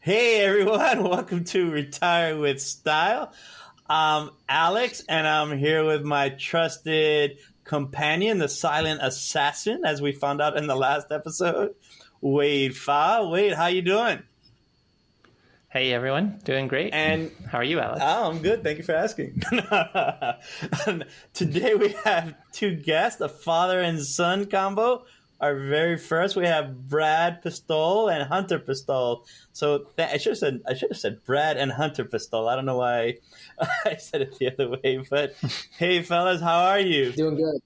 Hey everyone, welcome to Retire with Style. I'm Alex, and I'm here with my trusted companion, the silent assassin, as we found out in the last episode, Wade Fa. Wade, how you doing? Hey everyone, doing great. And how are you, Alex? Oh, I'm good. Thank you for asking. Today we have two guests, a father and son combo. Our very first, we have Brad Pistol and Hunter Pistol. So I should have said Brad and Hunter Pistol. I don't know why I said it the other way, but hey, fellas, how are you? Doing good.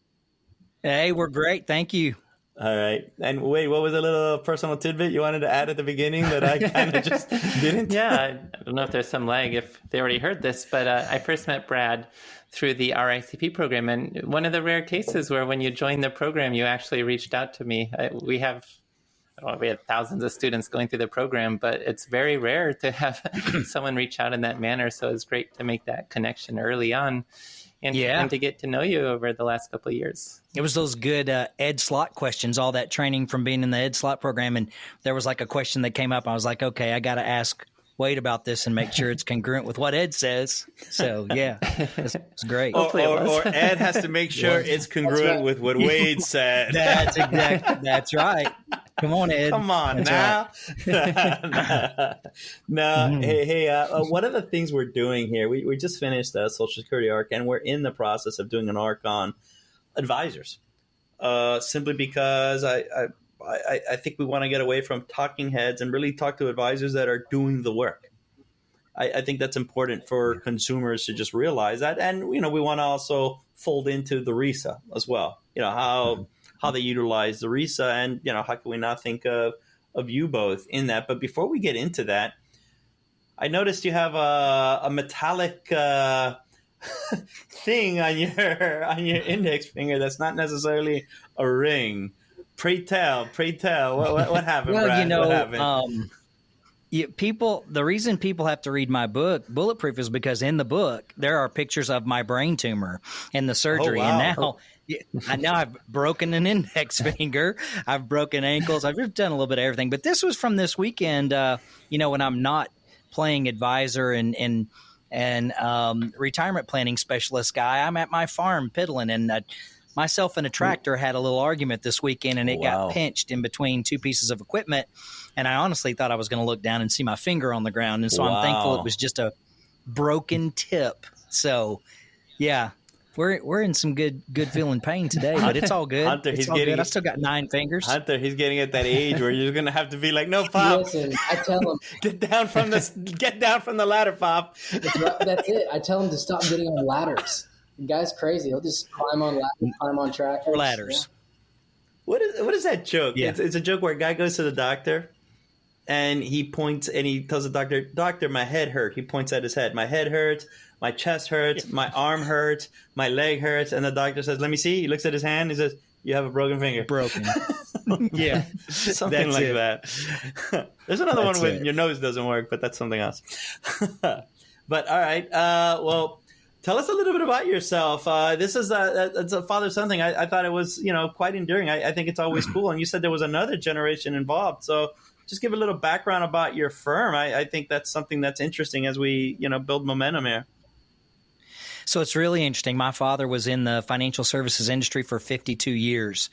Hey, we're great. Thank you. All right. And wait, what was a little personal tidbit you wanted to add at the beginning that I kind of just didn't? Yeah, I don't know if there's some lag if they already heard this, but I first met Brad through the RICP program. And one of the rare cases where when you joined the program, you actually reached out to me. We have thousands of students going through the program, but it's very rare to have someone reach out in that manner. So it's great to make that connection early on. And to get to know you over the last couple of years. It was those good Ed Slot questions, all that training from being in the Ed Slot program. And there was like a question that came up. I was like, okay, I got to ask Wade about this and make sure it's congruent with what Ed says. So, yeah, it's great. Or Ed has to make sure it's congruent with what Wade said. That's right. Come on, Ed. Come on now. Right. No, hey, one of the things we're doing here, we just finished the Social Security arc, and we're in the process of doing an arc on advisors. Simply because I think we want to get away from talking heads and really talk to advisors that are doing the work. I think that's important for consumers to just realize that. And, we want to also fold into the RISA as well. How they utilize the RISA, and how can we not think of you both in that? But before we get into that, I noticed you have a metallic thing on your index finger that's not necessarily a ring. Pray tell, what happened, well, Brad? What happened? The reason people have to read my book, Bulletproof, is because in the book there are pictures of my brain tumor and the surgery. Oh, wow. And now I've broken an index finger. I've broken ankles. I've done a little bit of everything. But this was from this weekend, when I'm not playing advisor and retirement planning specialist guy. I'm at my farm piddling, and myself and a tractor had a little argument this weekend, and it got pinched in between two pieces of equipment. And I honestly thought I was going to look down and see my finger on the ground. And so I'm thankful it was just a broken tip. So, yeah. We're in some good feeling pain today, but it's all good. Hunter, I still got 9 fingers. Hunter, he's getting at that age where you're gonna have to be like, no, Pop. Listen, I tell him get down from the ladder, Pop. That's it. I tell him to stop getting on ladders. The guy's crazy. He'll just climb on ladders, climb on tractors. Ladders. Yeah. What is that joke? Yeah. It's a joke where a guy goes to the doctor and he points and he tells the doctor, my head hurt. He points at his head. My head hurts. My chest hurts, my arm hurts, my leg hurts, and the doctor says, let me see. He looks at his hand. He says, you have a broken finger. Broken. Yeah. Something like that. There's another one when your nose doesn't work, but that's something else. But all right. Well, tell us a little bit about yourself. This is it's a father-son thing. I thought it was, quite endearing. I think it's always cool. And you said there was another generation involved. So just give a little background about your firm. I think that's something that's interesting as we, build momentum here. So it's really interesting. My father was in the financial services industry for 52 years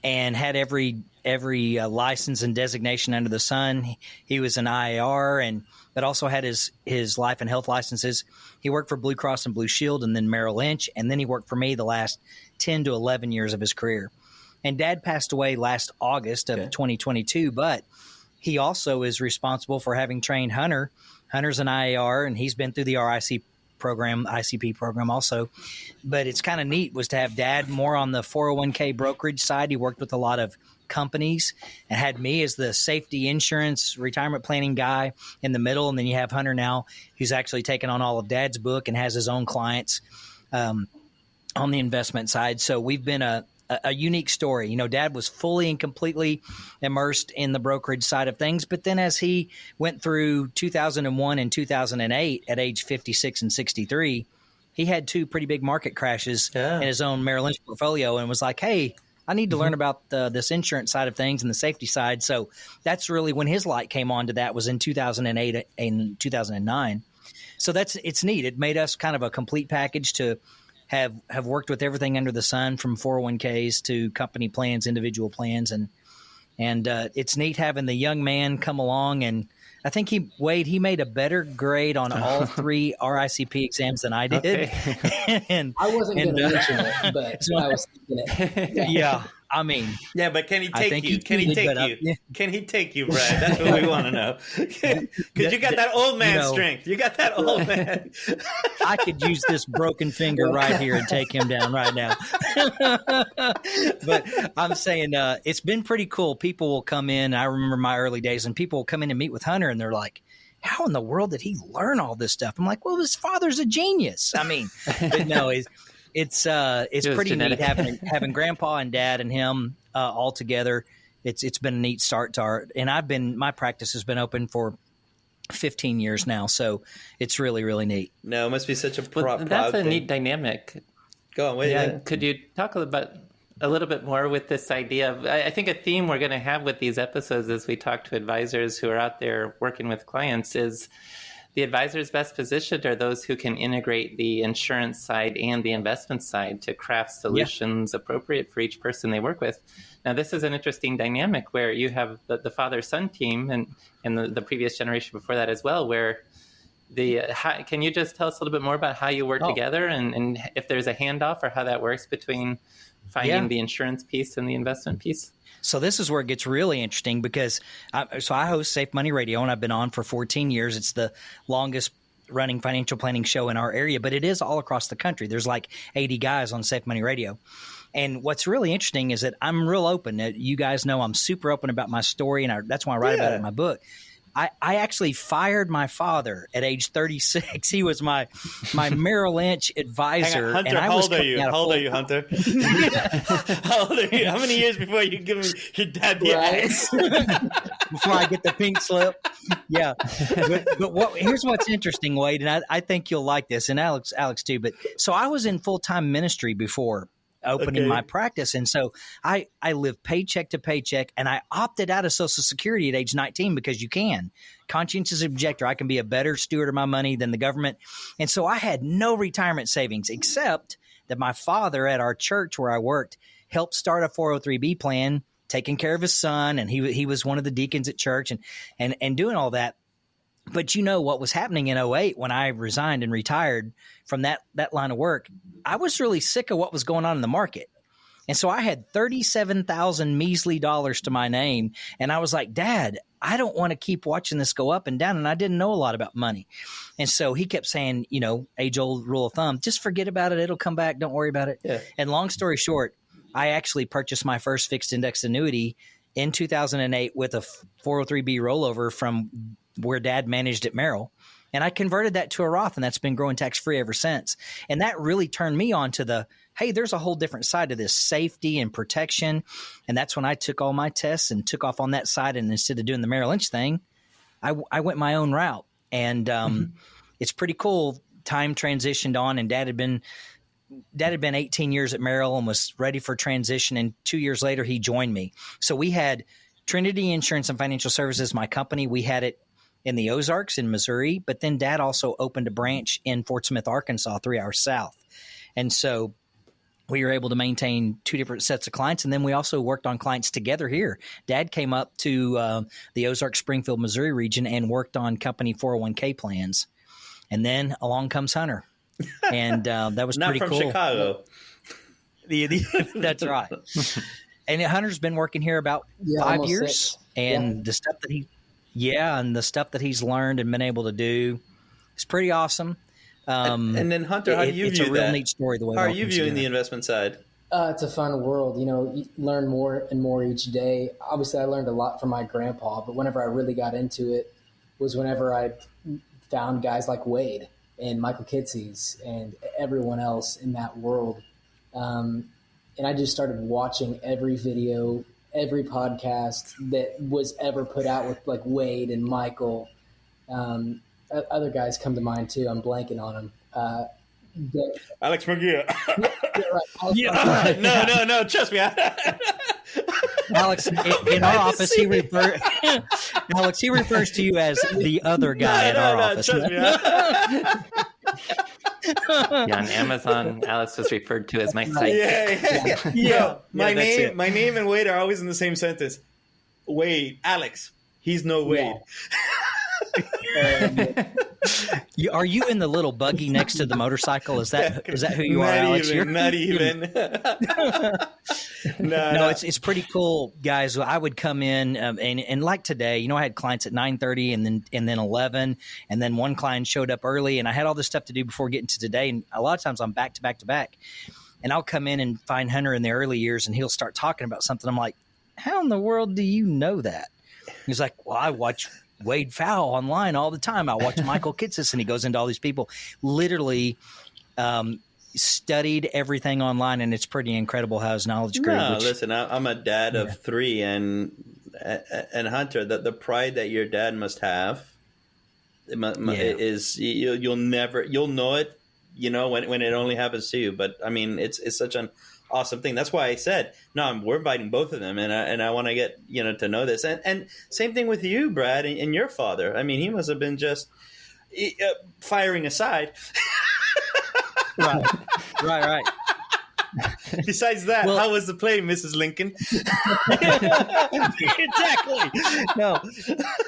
and had every license and designation under the sun. He was an IAR, but also had his life and health licenses. He worked for Blue Cross and Blue Shield and then Merrill Lynch, and then he worked for me the last 10 to 11 years of his career. And Dad passed away last August of 2022, but he also is responsible for having trained Hunter. Hunter's an IAR, and he's been through the ICP program also. But it's kind of neat was to have Dad more on the 401k brokerage side. He worked with a lot of companies and had me as the safety insurance retirement planning guy in the middle. And then you have Hunter now, who's actually taken on all of Dad's book and has his own clients on the investment side. So we've been a unique story. Dad was fully and completely immersed in the brokerage side of things. But then as he went through 2001 and 2008 at age 56 and 63, he had 2 pretty big market crashes in his own Merrill Lynch portfolio and was like, hey, I need to learn about this insurance side of things and the safety side. So that's really when his light came on to that, was in 2008 and 2009. So it's neat. It made us kind of a complete package to have worked with everything under the sun, from 401ks to company plans, individual plans. And it's neat having the young man come along, and I think he made a better grade on all 3 RICP exams than I did. Okay. And I wasn't going to mention it, but so I was thinking it. Yeah. I mean, Yeah, but can he I take think you? he Can he did, take but you? Can he take you, Brad? That's what we want to know. Because you got that old man strength. You got that old man. I could use this broken finger right here and take him down right now. But I'm saying it's been pretty cool. People will come in. I remember my early days, and people will come in and meet with Hunter, and they're like, how in the world did he learn all this stuff? I'm like, well, his father's a genius. I mean, but no, it's pretty genetic. neat having grandpa and dad and him all together. It's been a neat start to my practice has been open for 15 years now. So it's really, really neat. No, it must be such a That's a neat dynamic. Go on, wait. Yeah. Could you talk a little bit more with this idea of, I think a theme we're going to have with these episodes as we talk to advisors who are out there working with clients is the advisors best positioned are those who can integrate the insurance side and the investment side to craft solutions appropriate for each person they work with. Now, this is an interesting dynamic where you have the father-son team and the previous generation before that as well, where can you just tell us a little bit more about how you work together and if there's a handoff or how that works between finding the insurance piece and the investment piece? So this is where it gets really interesting because I host Safe Money Radio, and I've been on for 14 years. It's the longest running financial planning show in our area, but it is all across the country. There's like 80 guys on Safe Money Radio. And what's really interesting is that I'm real open. You guys know I'm super open about my story, and that's why I write about it in my book. I actually fired my father at age 36. He was my Merrill Lynch advisor. Hunter, and I how was old are you? How old are you, Hunter? How old are you? How many years before you give me your dad the axe? Before I get the pink slip. Yeah. But here's what's interesting, Wade, and I think you'll like this, and Alex too. But so I was in full-time ministry before opening my practice. And so I lived paycheck to paycheck, and I opted out of Social Security at age 19 because you can. Conscientious objector, I can be a better steward of my money than the government. And so I had no retirement savings, except that my father at our church where I worked helped start a 403B plan, taking care of his son. And he was one of the deacons at church and doing all that. But you know what was happening in 2008 when I resigned and retired from that line of work, I was really sick of what was going on in the market. And so I had $37,000 measly dollars to my name. And I was like, Dad, I don't want to keep watching this go up and down. And I didn't know a lot about money. And so he kept saying, age old rule of thumb, just forget about it. It'll come back. Don't worry about it. Yeah. And long story short, I actually purchased my first fixed index annuity in 2008 with a 403B rollover from where Dad managed at Merrill. And I converted that to a Roth, and that's been growing tax-free ever since. And that really turned me on to hey, there's a whole different side to this, safety and protection. And that's when I took all my tests and took off on that side. And instead of doing the Merrill Lynch thing, I went my own route. And it's pretty cool. Time transitioned on, and Dad had been 18 years at Merrill and was ready for transition. And 2 years later, he joined me. So we had Trinity Insurance and Financial Services, my company. We had it in the Ozarks in Missouri, but then Dad also opened a branch in Fort Smith, Arkansas, 3 hours south. And so we were able to maintain 2 different sets of clients. And then we also worked on clients together here. Dad came up to the Ozark, Springfield, Missouri region and worked on company 401k plans. And then along comes Hunter. And that was pretty cool. Not from Chicago. That's right. And Hunter's been working here about 5 years. 6. And the stuff that he's learned and been able to do is pretty awesome. And then Hunter, how do you view that? It's a real neat story. How are you viewing the investment side? It's a fun world. You learn more and more each day. Obviously, I learned a lot from my grandpa, but whenever I really got into it was whenever I found guys like Wade and Michael Kitces and everyone else in that world. And I just started watching every video, every podcast that was ever put out with like Wade and Michael. Other guys come to mind too. I'm blanking on them. Alex Murguia. Right. No, trust me. Alex, in our office, Alex, he refers to you as the other guy in our office. Trust me. Yeah, on Amazon, Alex was referred to as my sidekick. No, my name and Wade are always in the same sentence. Wade, Alex. He's no Wade. Are you in the little buggy next to the motorcycle? Is that who you are, Alex? Not even. No, it's pretty cool, guys. I would come in and like today, I had clients at 9:30 and then 11, and then one client showed up early, and I had all this stuff to do before getting to today. And a lot of times I'm back to back to back, and I'll come in and find Hunter in the early years, and he'll start talking about something. I'm like, how in the world do you know that? He's like, well, I watch Wade Fowl online all the time. I watch Michael Kitsis, and he goes into all these people. Literally studied everything online, and it's pretty incredible how his knowledge grew. No, listen, I'm a dad of 3, and Hunter, the pride that your dad must have is you'll know it, when it only happens to you. But I mean, it's such an awesome thing. That's why I said, no, we're inviting both of them, and I want to get to know this. And same thing with you, Brad, and your father. I mean, he must have been just firing aside. Right. Besides that, how was the play, Mrs. Lincoln? Exactly. No.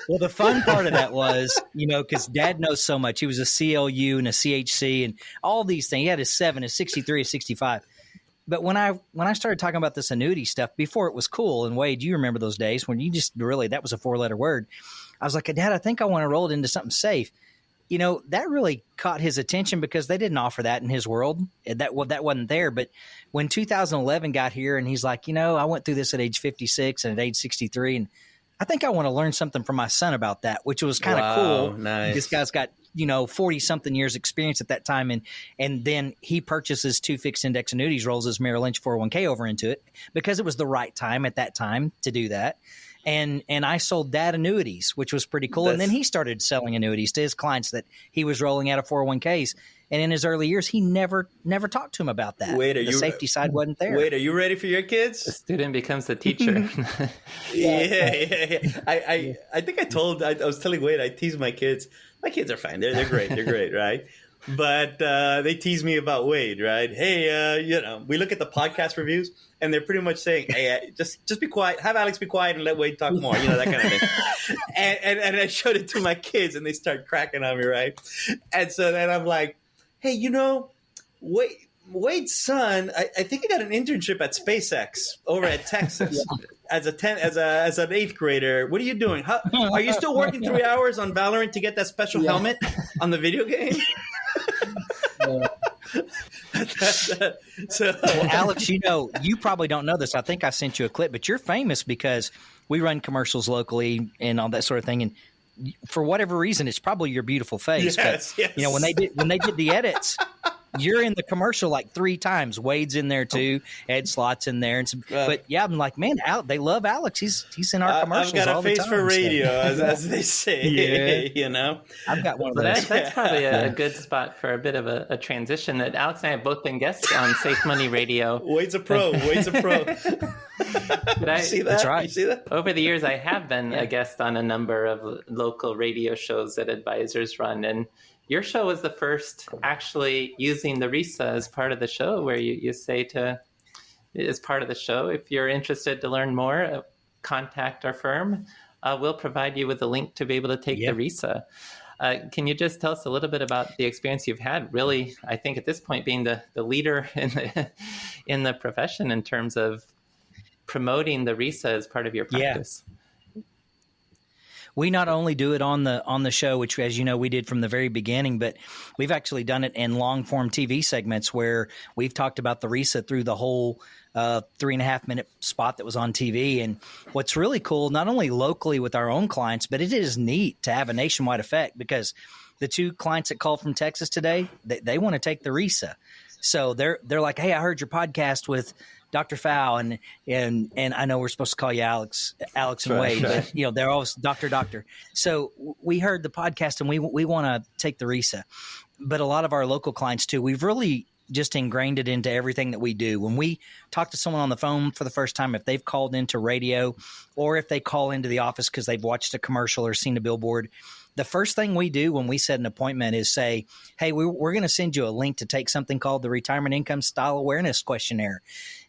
Well, the fun part of that was, because Dad knows so much. He was a CLU and a CHC and all these things. He had his 7, his 63, his 65. But when I started talking about this annuity stuff, before it was cool, and Wade, you remember those days when you just that was a 4-letter word. I was like, Dad, I think I want to roll it into something safe. That really caught his attention because they didn't offer that in his world. That wasn't there. But when 2011 got here and he's like, I went through this at age 56 and at age 63, and I think I want to learn something from my son about that, which was kind of cool. Nice. This guy's got 40-something years experience at that time, and then he purchases 2 fixed index annuities, rolls his Merrill Lynch 401k over into it because it was the right time at that time to do that. And I sold Dad annuities, which was pretty cool. And then he started selling annuities to his clients that he was rolling out of 401ks. And in his early years, he never talked to him about that. The safety side wasn't there. Wait, are you ready for your kids? The student becomes the teacher. Yeah. I think I was telling Wade, I tease my kids. My kids are fine. They're great. They're great, right? But they tease me about Wade, right? Hey, we look at the podcast reviews, and they're pretty much saying, hey, just be quiet. Have Alex be quiet and let Wade talk more, that kind of thing. and I showed it to my kids, and they start cracking on me, right? And so then I'm like, hey, Wade's son, I think he got an internship at SpaceX over at Texas as an 8th grader. What are you doing? Are you still working 3 hours on Valorant to get that special helmet on the video game? Well, Alex, you probably don't know this. I think I sent you a clip, but you're famous because we run commercials locally and all that sort of thing. And for whatever reason, it's probably your beautiful face. Yes, but when they did the edits, you're in the commercial like 3 times. Wade's in there too. Ed Slott's in there. But yeah, I'm like, man, they love Alex. He's in our commercials. I've got all a face the time, for radio, as they say. I've got one of those. That's probably a good spot for a bit of a transition. That Alex and I have both been guests on Safe Money Radio. Wade's a pro. See that? That's right. You see that? Over the years, I have been a guest on a number of local radio shows that advisors run, and your show was the first actually using the RISA as part of the show, where you say as part of the show, if you're interested to learn more, contact our firm. We'll provide you with a link to be able to take the RISA. Can you just tell us a little bit about the experience you've had? Really, I think at this point, being the leader in the profession in terms of promoting the RISA as part of your practice. We not only do it on the show, which, as you know, we did from the very beginning, but we've actually done it in long form TV segments where we've talked about the RISA through the whole 3.5-minute spot that was on TV. And what's really cool, not only locally with our own clients, but it is neat to have a nationwide effect because the 2 clients that called from Texas today, they want to take the RISA. So they're like, hey, I heard your podcast with Dr. Fowl, and I know we're supposed to call you Alex and Wade, but they're always Doctor. So we heard the podcast, and we want to take the RISA. but a lot of our local clients too, we've really just ingrained it into everything that we do. When we talk to someone on the phone for the first time, if they've called into radio or if they call into the office because they've watched a commercial or seen a billboard, the first thing we do when we set an appointment is say, hey, we're going to send you a link to take something called the Retirement Income Style Awareness Questionnaire.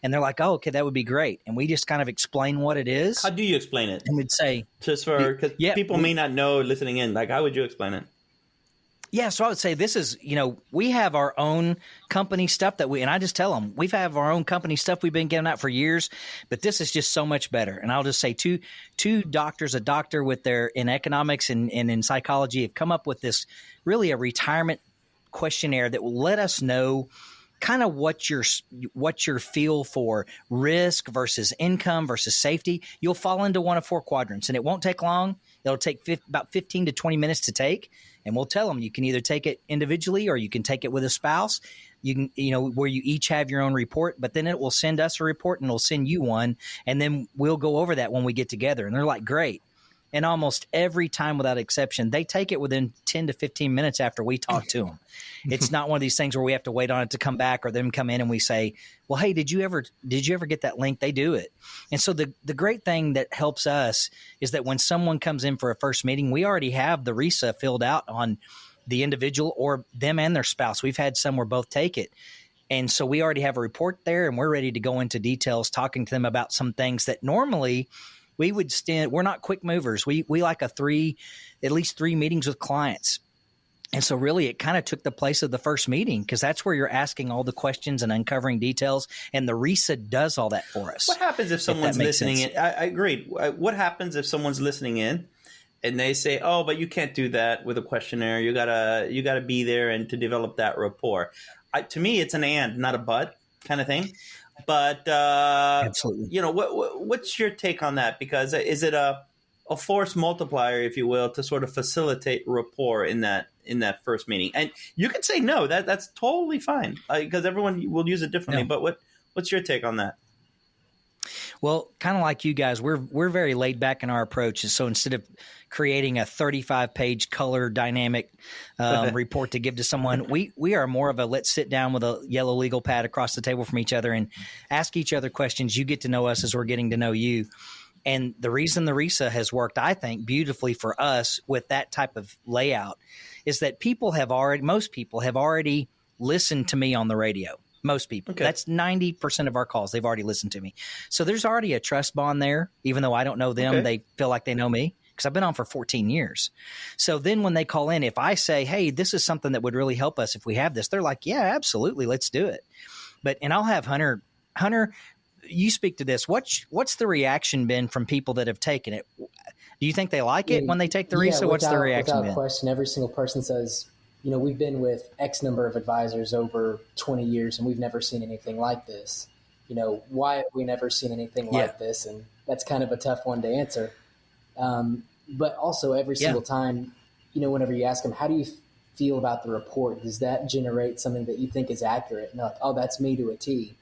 And they're like, oh, okay, that would be great. And we just kind of explain what it is. How do you explain it? And we'd say, just for, because people may not know listening in, like, how would you explain it? Yeah, so I would say this is, we have our own company stuff and I just tell them, we've have our own company stuff we've been giving out for years, but this is just so much better. And I'll just say two doctors, a doctor in economics and in psychology have come up with this really a retirement questionnaire that will let us know kind of what your feel for risk versus income versus safety. You'll fall into one of 4 quadrants, and it won't take long. It'll take about 15 to 20 minutes to take. And we'll tell them you can either take it individually or you can take it with a spouse. You can, where you each have your own report, but then it will send us a report and it'll send you one. And then we'll go over that when we get together. And they're like, great. And almost every time without exception, they take it within 10 to 15 minutes after we talk to them. It's not one of these things where we have to wait on it to come back or them come in and we say, well, hey, did you ever get that link? They do it. And so the great thing that helps us is that when someone comes in for a first meeting, we already have the RISA filled out on the individual or them and their spouse. We've had some where both take it. And so we already have a report there and we're ready to go into details, talking to them about some things that normally we would stand. We're not quick movers. We like at least 3 meetings with clients. And so really it kind of took the place of the first meeting because that's where you're asking all the questions and uncovering details. And the RISA does all that for us. What happens if someone's listening in? I agreed. What happens if someone's listening in and they say, oh, but you can't do that with a questionnaire. You gotta be there and to develop that rapport. To me, it's an and, not a but kind of thing. But absolutely, what's your take on that? Because is it a force multiplier, if you will, to sort of facilitate rapport in that first meeting? And you can say no, that's totally fine because everyone will use it differently. No. But what's your take on that? Well, kind of like you guys, we're very laid back in our approaches. So instead of creating a 35-page color dynamic report to give to someone, we are more of a let's sit down with a yellow legal pad across the table from each other and ask each other questions. You get to know us as we're getting to know you. And the reason the RISA has worked, I think, beautifully for us with that type of layout is that most people have already listened to me on the radio. Most people. Okay. That's 90% of our calls. They've already listened to me. So there's already a trust bond there. Even though I don't know them, They feel like they know me because I've been on for 14 years. So then when they call in, if I say, hey, this is something that would really help us if we have this, they're like, yeah, absolutely. Let's do it. And I'll have Hunter, you speak to this. What's the reaction been from people that have taken it? Do you think they like it when they take the RISA? What's the reaction been? Without question, every single person says, we've been with X number of advisors over 20 years and we've never seen anything like this. Why have we never seen anything like this? And that's kind of a tough one to answer. But also every single time, whenever you ask them, how do you feel about the report? Does that generate something that you think is accurate? And they're like, oh, that's me to a T.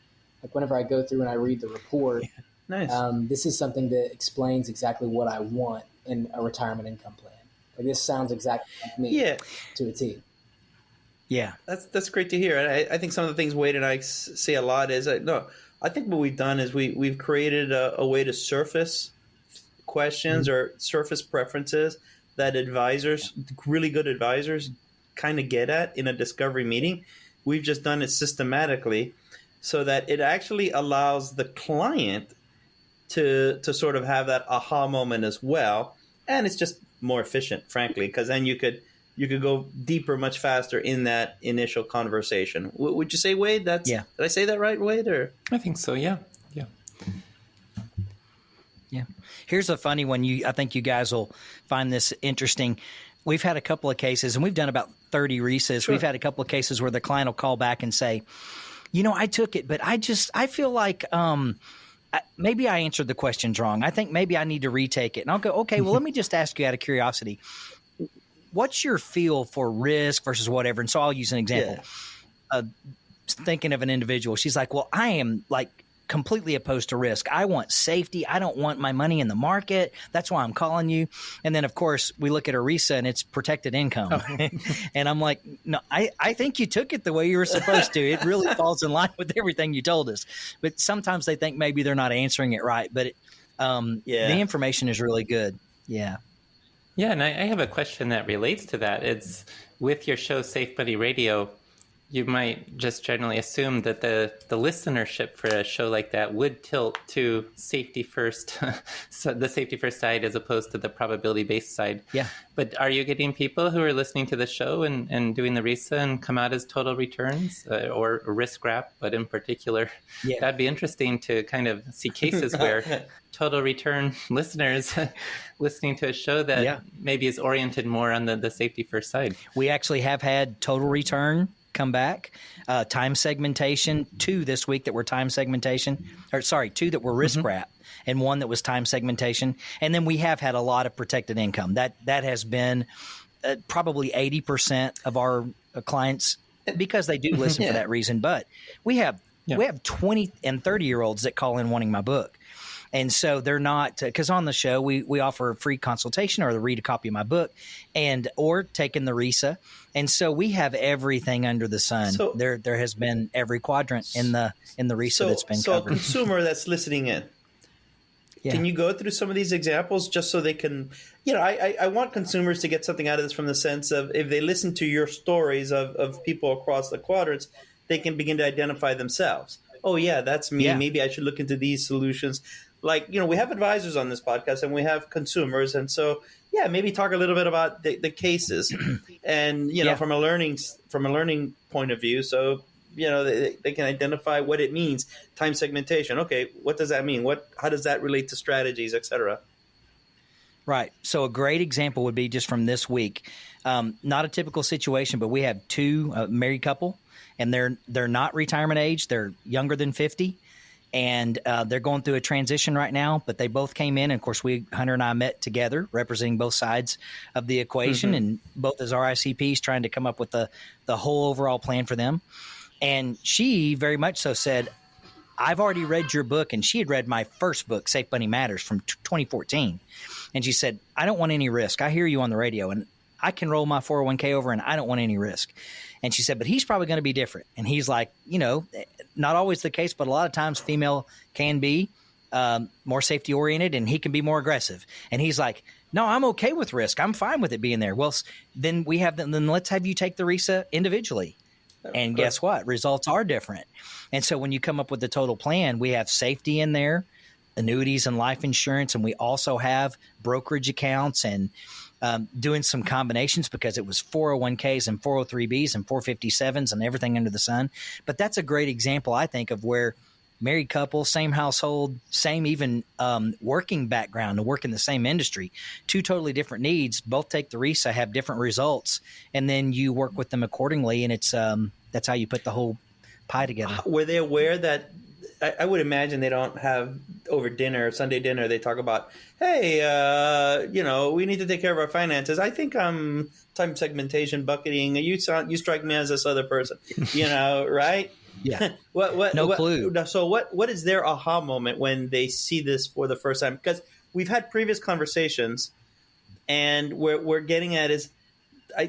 Like whenever I go through and I read the report, nice. This is something that explains exactly what I want in a retirement income plan. Like this sounds exactly like me to a T. Yeah, that's great to hear. And I think some of the things Wade and I say a lot is I think what we've done is we've created a way to surface questions or surface preferences that really good advisors kind of get at in a discovery meeting. We've just done it systematically so that it actually allows the client to sort of have that aha moment as well. And it's just more efficient, frankly, because then you could go deeper much faster in that initial conversation. Would you say, Wade? Did I say that right, Wade? Or I think so. Yeah. Here's a funny one. I think you guys will find this interesting. We've had a couple of cases, and we've done about 30 RISAs. Sure. We've had a couple of cases where the client will call back and say, I took it, but I feel like maybe I answered the questions wrong. I think maybe I need to retake it. And I'll go, okay, well, let me just ask you out of curiosity. What's your feel for risk versus whatever? And so I'll use an example. Thinking of an individual, she's like, well, I am like completely opposed to risk. I want safety. I don't want my money in the market. That's why I'm calling you. And then, of course, we look at a RISA and it's protected income. Oh. And I'm like, no, I think you took it the way you were supposed to. It really falls in line with everything you told us. But sometimes they think maybe they're not answering it right. But the information is really good. Yeah. Yeah, and I have a question that relates to that. It's with your show, Safe Buddy Radio, you might just generally assume that the listenership for a show like that would tilt to safety first, so the safety first side as opposed to the probability based side. Yeah. But are you getting people who are listening to the show and doing the RISA and come out as total returns or risk wrap? But in particular, that'd be interesting to kind of see cases where total return listeners listening to a show that maybe is oriented more on the safety first side. We actually have had total return come back, time segmentation, 2 this week that were time segmentation, 2 that were risk wrap, and 1 that was time segmentation. And then we have had a lot of protected income. That has been probably 80% of our clients, because they do listen for that reason. But we have 20 and 30-year-olds that call in wanting my book. And so they're not, because on the show we offer a free consultation or read a copy of my book, or taking the RISA. And so we have everything under the sun. So, there has been every quadrant in the RISA that's been covered. So a consumer that's listening in, can you go through some of these examples just so they can, I want consumers to get something out of this from the sense of if they listen to your stories of people across the quadrants, they can begin to identify themselves. Oh yeah, that's me. Yeah. Maybe I should look into these solutions. Like, we have advisors on this podcast and we have consumers. And so, maybe talk a little bit about the cases and, from a learning point of view. So, they can identify what it means. Time segmentation. Okay. What does that mean? How does that relate to strategies, et cetera? Right. So a great example would be just from this week. Not a typical situation, but we have 2 married couple, and they're not retirement age. They're younger than 50. And they're going through a transition right now, but they both came in. And of course, Hunter and I met together representing both sides of the equation, and both as RICPs trying to come up with the whole overall plan for them. And she very much so said, I've already read your book. And she had read my first book, Safe Money Matters, from 2014. And she said, I don't want any risk. I hear you on the radio and I can roll my 401k over and I don't want any risk. And she said, but he's probably going to be different. And he's like, not always the case, but a lot of times female can be more safety oriented and he can be more aggressive. And he's like, no, I'm okay with risk. I'm fine with it being there. Well, then let's have you take the RISA individually. And guess what? Results are different. And so when you come up with the total plan, we have safety in there, annuities and life insurance. And we also have brokerage accounts and doing some combinations because it was 401ks and 403bs and 457s and everything under the sun. But that's a great example, I think, of where married couple, same household, same even working background, to work in the same industry, 2 totally different needs, both take the RISA, have different results, and then you work with them accordingly. And it's that's how you put the whole pie together. Were they aware that I would imagine they don't have over dinner, Sunday dinner, they talk about, hey, we need to take care of our finances. I think I'm time segmentation, bucketing. You strike me as this other person, right? Yeah. No clue. So what is their aha moment when they see this for the first time? Because we've had previous conversations, and where we're getting at is,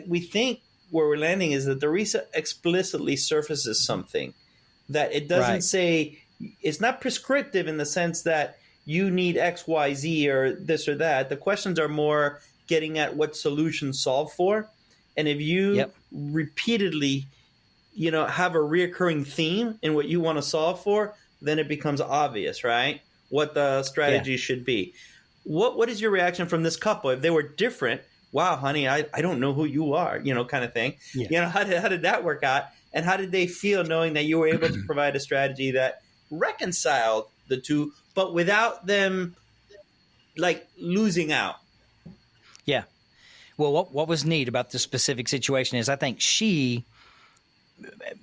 we think where we're landing is that the RISA explicitly surfaces something that it doesn't say. It's not prescriptive in the sense that you need X, Y, Z, or this or that. The questions are more getting at what solutions solve for. And if you repeatedly, have a reoccurring theme in what you want to solve for, then it becomes obvious, right? What the strategy should be. What is your reaction from this couple? If they were different, wow, honey, I don't know who you are, kind of thing. Yeah. How did that work out? And how did they feel knowing that you were able to provide a strategy that reconciled the 2, but without them losing out? Yeah. Well, what was neat about this specific situation is I think she,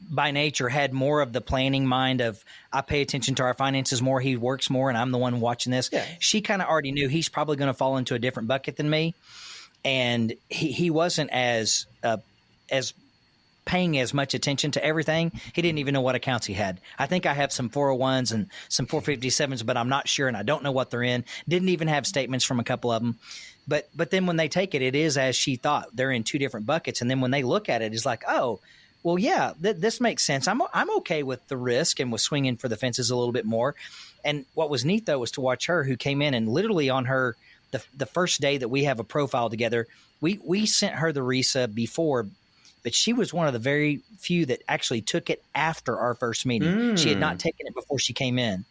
by nature, had more of the planning mind of, I pay attention to our finances more, he works more, and I'm the one watching this. Yeah. She kind of already knew he's probably going to fall into a different bucket than me. And he wasn't as paying as much attention to everything. He didn't even know what accounts he had. I think I have some 401s and some 457s, but I'm not sure, and I don't know what they're in. Didn't even have statements from a couple of them. But then when they take it, it is as she thought. They're in two different buckets, and then when they look at it, it's like, oh, well, yeah, this makes sense. I'm okay with the risk and with swinging for the fences a little bit more. And what was neat, though, was to watch her, who came in and literally on her the first day that we have a profile together, we sent her the RISA before, but she was one of the very few that actually took it after our first meeting. She had not taken it before she came in,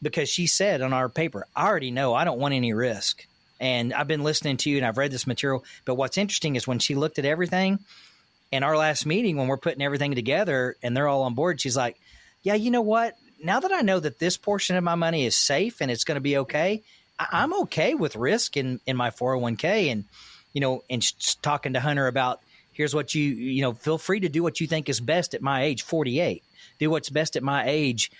because she said on our paper, I already know I don't want any risk. And I've been listening to you and I've read this material. But what's interesting is when she looked at everything in our last meeting, when we're putting everything together and they're all on board, she's like, yeah, you know what? Now that I know that this portion of my money is safe and it's going to be okay, I'm okay with risk in my 401k. And, talking to Hunter about, here's what feel free to do what you think is best at my age, 48. Do what's best at my age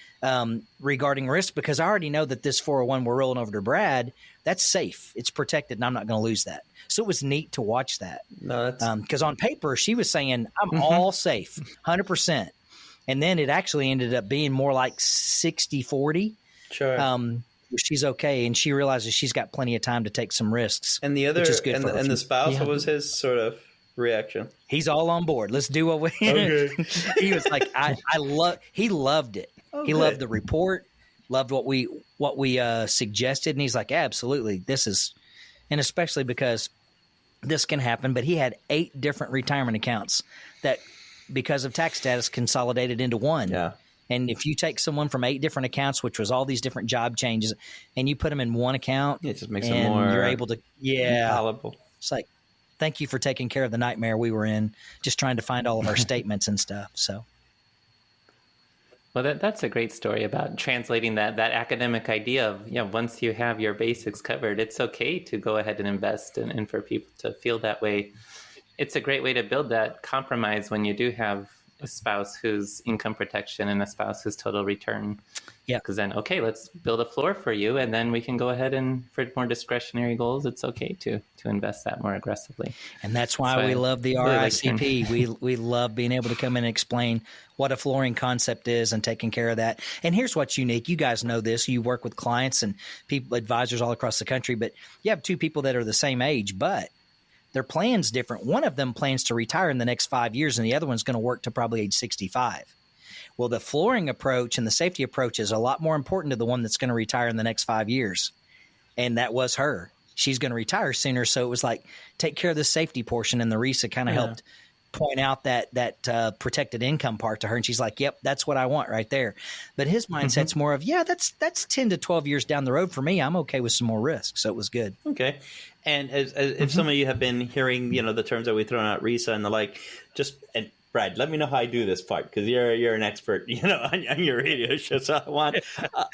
regarding risk, because I already know that this 401 we're rolling over to Brad, that's safe. It's protected, and I'm not going to lose that. So it was neat to watch that. No, because on paper, she was saying, I'm all safe, 100%. And then it actually ended up being more like 60-40. Sure. She's okay, and she realizes she's got plenty of time to take some risks. And the other, which is good for her. And the spouse, what was his sort of reaction? He's all on board. Let's do what we. Okay. He was like, he loved it. Okay. He loved the report, loved what we suggested, and he's like, absolutely, this is, and especially because this can happen. But he had 8 different retirement accounts that, because of tax status, consolidated into one. Yeah. And if you take someone from 8 different accounts, which was all these different job changes, and you put them in one account, it just makes them more. You're able to, palatable. It's like, thank you for taking care of the nightmare we were in, just trying to find all of our statements and stuff. So, well, that's a great story about translating that academic idea of, once you have your basics covered, it's okay to go ahead and invest, and for people to feel that way. It's a great way to build that compromise when you do have a spouse who's income protection and a spouse who's total return. Yeah. Because then, okay, let's build a floor for you, and then we can go ahead and, for more discretionary goals, it's okay to invest that more aggressively. And that's why we love the RICP. We love being able to come in and explain what a flooring concept is and taking care of that. And here's what's unique. You guys know this. You work with clients and people, advisors all across the country, but you have 2 people that are the same age, but their plan's different. One of them plans to retire in the next 5 years, and the other one's going to work to probably age 65. Well, the flooring approach and the safety approach is a lot more important to the one that's going to retire in the next 5 years. And that was her. She's going to retire sooner. So it was like, take care of the safety portion. And the RISA kind of helped point out that protected income part to her. And she's like, yep, that's what I want right there. But his mindset's more of, that's 10 to 12 years down the road for me. I'm okay with some more risk. So it was good. Okay. And if some of you have been hearing, the terms that we throw out, RISA and the like, and Brad, let me know how I do this part, because you're an expert, on your radio show. So I want,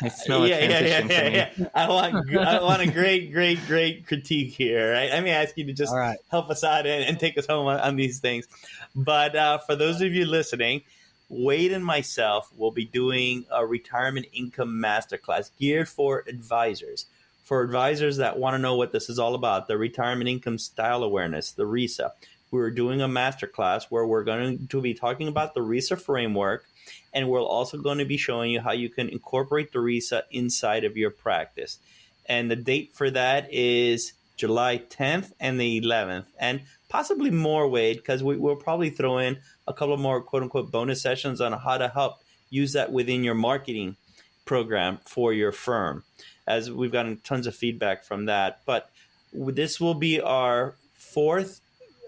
I smell a transition. I want a great critique here. Right? Let me ask you to just help us out and take us home on these things. But for those of you listening, Wade and myself will be doing a retirement income masterclass geared for advisors. For advisors that want to know what this is all about, the retirement income style awareness, the RISA. We're doing a masterclass where we're going to be talking about the RISA framework, and we're also going to be showing you how you can incorporate the RISA inside of your practice. And the date for that is July 10th and the 11th, and possibly more, Wade, because we'll probably throw in a couple more quote-unquote bonus sessions on how to help use that within your marketing program for your firm, as we've gotten tons of feedback from that. But this will be our 4th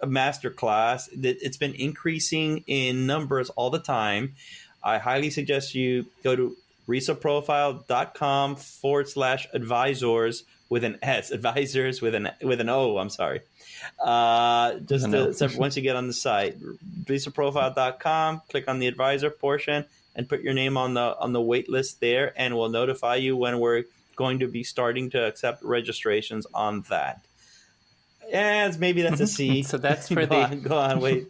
masterclass. It's been increasing in numbers all the time. I highly suggest you go to risaprofile.com/advisors with an S, advisors with an O. I'm sorry. Once you get on the site, risaprofile.com, click on the advisor portion and put your name on the wait list there, and we'll notify you when we're going to be starting to accept registrations on that. Yeah, maybe that's a C. So that's for go on, wait.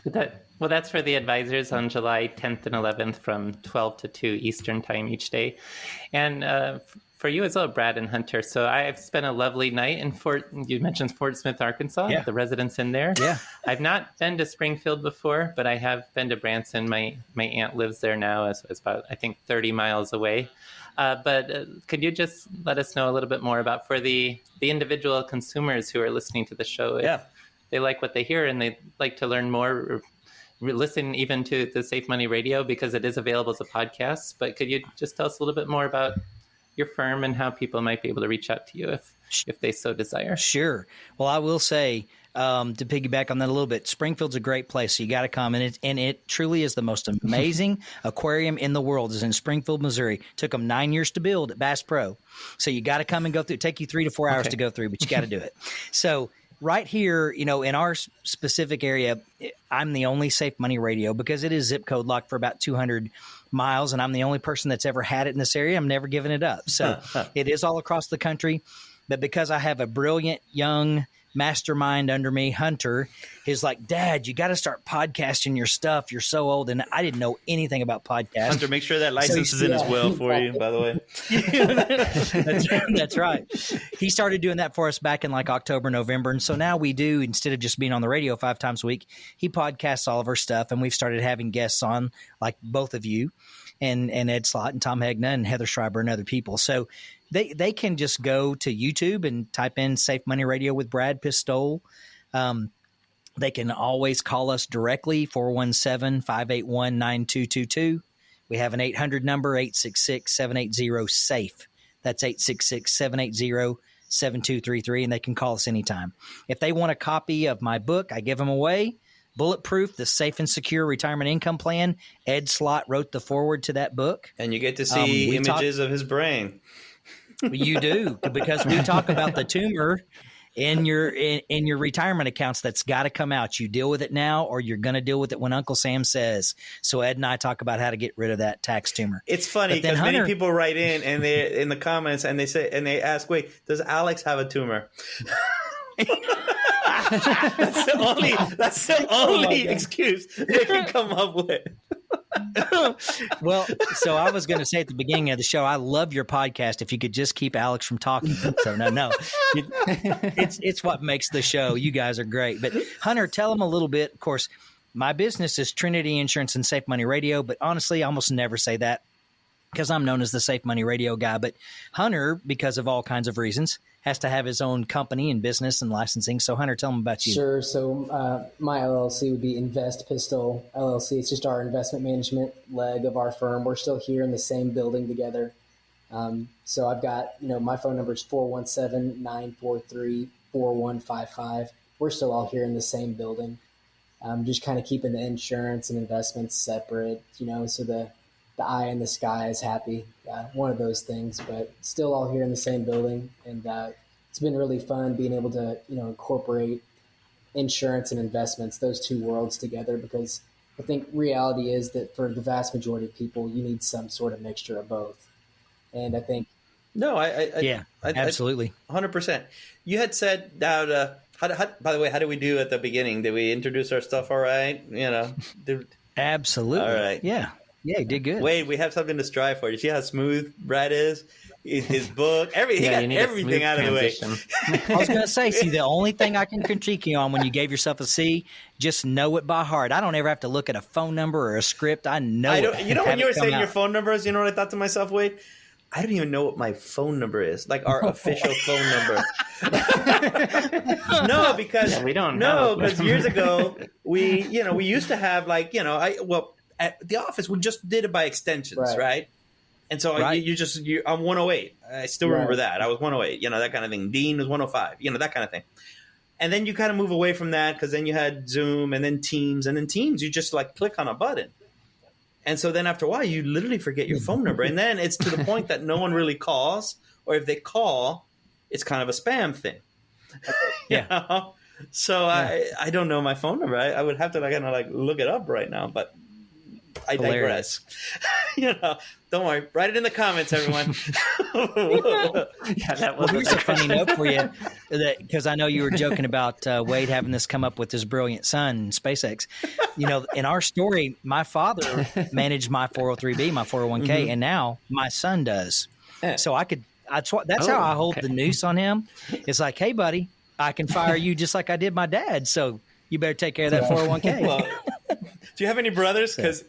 That's for the advisors on July 10th and 11th from 12 to 2 Eastern time each day. And for you as well, Brad and Hunter. So I've spent a lovely night in you mentioned Fort Smith, Arkansas, the Residence Inn there. Yeah. I've not been to Springfield before, but I have been to Branson. My aunt lives there now. It's about, I think, 30 miles away. But could you just let us know a little bit more about, for the individual consumers who are listening to the show, if they like what they hear and they'd like to learn more, or listen even to the Safe Money Radio, because it is available as a podcast. But could you just tell us a little bit more about your firm and how people might be able to reach out to you if they so desire? Sure. Well, I will say, to piggyback on that a little bit, Springfield's a great place. So you got to come, and it truly is the most amazing aquarium in the world. Is in Springfield, Missouri. Took them 9 years to build at Bass Pro. So you got to come and go through. Take you 3 to 4 hours to go through, but you got to do it. So right here, in our specific area, I'm the only Safe Money Radio because it is zip code locked for about 200 miles, and I'm the only person that's ever had it in this area. I'm never giving it up. So it is all across the country. But because I have a brilliant young mastermind under me, Hunter, is like, Dad, you got to start podcasting your stuff. You're so old. And I didn't know anything about podcasts. Hunter, make sure that license is in as well for you, by the way. That's right. He started doing that for us back in like October, November. And so now we do, instead of just being on the radio 5 times a week, he podcasts all of our stuff. And we've started having guests on, like both of you and Ed Slott and Tom Hegna and Heather Schreiber and other people. So they can just go to YouTube and type in Safe Money Radio with Brad Pistole. They can always call us directly, 417-581-9222. We have an 800 number, 866-780-SAFE. That's 866-780-7233, and they can call us anytime. If they want a copy of my book, I give them away. Bulletproof, the Safe and Secure Retirement Income Plan. Ed Slott wrote the foreword to that book. And you get to see images of his brain. You do, because we talk about the tumor in your retirement accounts that's got to come out. You deal with it now, or you're going to deal with it when Uncle Sam says. So Ed and I talk about how to get rid of that tax tumor. It's funny because many people write in and they in the comments and they ask, "Wait, does Alex have a tumor?" That's the only excuse they can come up with. Well, so I was going to say at the beginning of the show, I love your podcast. If you could just keep Alex from talking. So no, it's what makes the show. You guys are great. But Hunter, tell them a little bit. Of course, my business is Trinity Insurance and Safe Money Radio, but honestly, I almost never say that because I'm known as the Safe Money Radio guy. But Hunter, because of all kinds of reasons, has to have his own company and business and licensing. So Hunter, tell them about you. Sure. So my LLC would be Invest Pistol LLC. It's just our investment management leg of our firm. We're still here in the same building together. So I've got, my phone number is 417-943-4155. We're still all here in the same building. Just kind of keeping the insurance and investments separate, so the eye in the sky is happy. One of those things, but still all here in the same building. And it's been really fun being able to, incorporate insurance and investments, those two worlds together, because I think reality is that for the vast majority of people, you need some sort of mixture of both. And I think. No, absolutely. 100%. You had said that, by the way, how did we do at the beginning? Did we introduce our stuff all right? Absolutely. All right. Yeah. Yeah, he did good. Wade, we have something to strive for. You see how smooth Brad is? His book, he got everything out of the way. I was going to say, the only thing I can critique you on when you gave yourself a C, just know it by heart. I don't ever have to look at a phone number or a script. I know it. When you were saying your phone numbers, you know what I thought to myself, Wade? I don't even know what my phone number is, like our official phone number. No, because we don't know. because years ago we used to have at the office, we just did it by extensions, right? And so I'm 108. I still remember that. I was 108, that kind of thing. Dean was 105, that kind of thing. And then you kind of move away from that because then you had Zoom and then Teams. And then Teams, you just click on a button. And so then after a while, you literally forget your phone number. And then it's to the point that no one really calls. Or if they call, it's kind of a spam thing. Yeah. So I don't know my phone number. I would have to look it up right now. But I digress. Don't worry. Write it in the comments, everyone. Here's a funny note for you, because I know you were joking about Wade having this come up with his brilliant son, SpaceX. In our story, my father managed my 403B, my 401k, and now my son does. So I That's how I hold the noose on him. It's like, hey, buddy, I can fire you just like I did my dad. So you better take care of that 401k. Well, do you have any brothers? Because